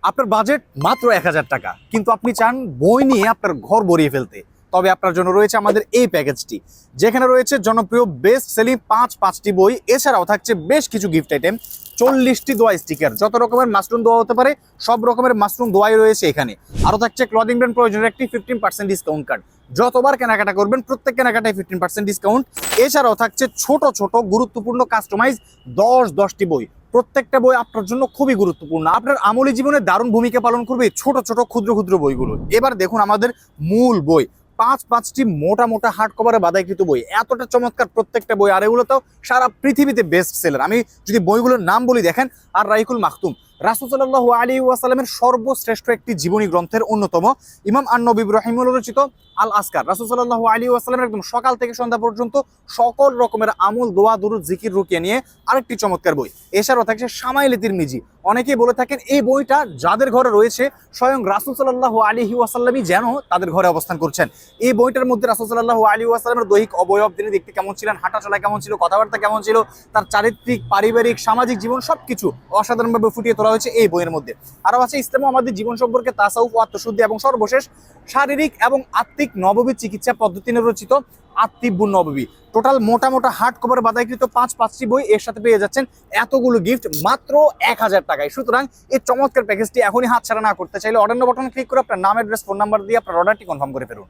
আপনার বাজেট মাত্র 1000 টাকা, কিন্তু আপনি চান বই নিয়ে আপনার ঘর ভরিয়ে ফেলতে, তবে আপনার জন্য রয়েছে আমাদের এই প্যাকেজটি, যেখানে রয়েছে জনপ্রিয় বেস্ট সেলিং পাঁচটি বই, এছাড়াও থাকছে বেশ কিছু গিফট আইটেম, 40টি দোয়া স্টিকার, যত রকমের মাশরুম দোয়া হতে পারে সব রকমের মাশরুম দোয়াই রয়েছে এখানে। আরও থাকছে ক্লদিং ব্র্যান্ড প্রয়োজনের একটি 15% ডিসকাউন্ট কার্ড, যতবার কেনাকাটা করবেন প্রত্যেক কেনাকাটায় 15% ডিসকাউন্ট। এছাড়াও থাকছে ছোট ছোট গুরুত্বপূর্ণ কাস্টমাইজ 10টি বই, প্রত্যেকটা বই আপনার জন্য খুবই গুরুত্বপূর্ণ, আপনার আমলি জীবনে দারুণ ভূমিকা পালন করবে ছোট ছোট ক্ষুদ্র ক্ষুদ্র বইগুলো। এবার দেখুন আমাদের মূল বই, পাঁচটি মোটা মোটা হার্ড কভারে বাঁধাইকৃত বই, এতটা চমৎকার প্রত্যেকটা বই, আর এগুলো তো সারা পৃথিবীতে বেস্ট সেলার। আমি যদি বইগুলোর নাম বলি দেখেন, আর রাইকুল মাখতুম রাসূল সাল্লাল্লাহু আলাইহি ওয়াসাল্লামের সর্বশ্রেষ্ঠ একটি জীবনী গ্রন্থের অন্যতম, ইমাম আন-নবী রাহিমাহুল্লাহ রচিত আল আসকার, রাসূল সাল্লাল্লাহু আলাইহি ওয়াসাল্লামের একদম সকাল থেকে সন্ধ্যা পর্যন্ত সকল রকমের আমল দোয়া দুরুদ জিকির রুকিয়া নিয়ে আরেকটি চমৎকার বই। এছাড়াও থাকছে শামাইলে তিরমিজি, অনেকেই বলে থাকেন এই বইটা যাদের ঘরে রয়েছে স্বয়ং রাসূল সাল্লাল্লাহু আলাইহি ওয়াসাল্লামই যেন তাদের ঘরে অবস্থান করছেন। এই বইটার মধ্যে রাসূল সাল্লাল্লাহু আলাইহি ওয়াসাল্লামের দৈহিক অবয়ব, তিনি দেখতে কেমন ছিলেন, হাঁটা চলা কেমন ছিল, কথাবার্তা কেমন ছিল, তার চারিত্রিক পারিবারিক সামাজিক জীবন সবকিছু অসাধারণভাবে ফুটিয়ে তোলা হয়েছে এই বইয়ের মধ্যে। আরও আছে ইসলাম আমাদের জীবন সম্পর্কে, তাসাউফ, আত্মশুদ্ধি এবং সর্বশেষ শারীরিক এবং আত্মিক নববী চিকিৎসা পদ্ধতি নিয়ে রচিত আত্মিবুন নববী। টোটাল মোটা মোটা হার্ড কভার বাঁধাইকৃত পাঁচটি বই, এর সাথে পেয়ে যাচ্ছেন এতগুলো গিফট মাত্র 1000 টাকায়। সুতরাং এই চমৎকার প্যাকেজটি এখনই হাতছাড়া না করতে চাইলে অর্ডার বাটনে ক্লিক করে আপনার নাম, অ্যাড্রেস, ফোন নাম্বার দিয়ে আপনার অর্ডারটি কনফার্ম করে ফেলুন।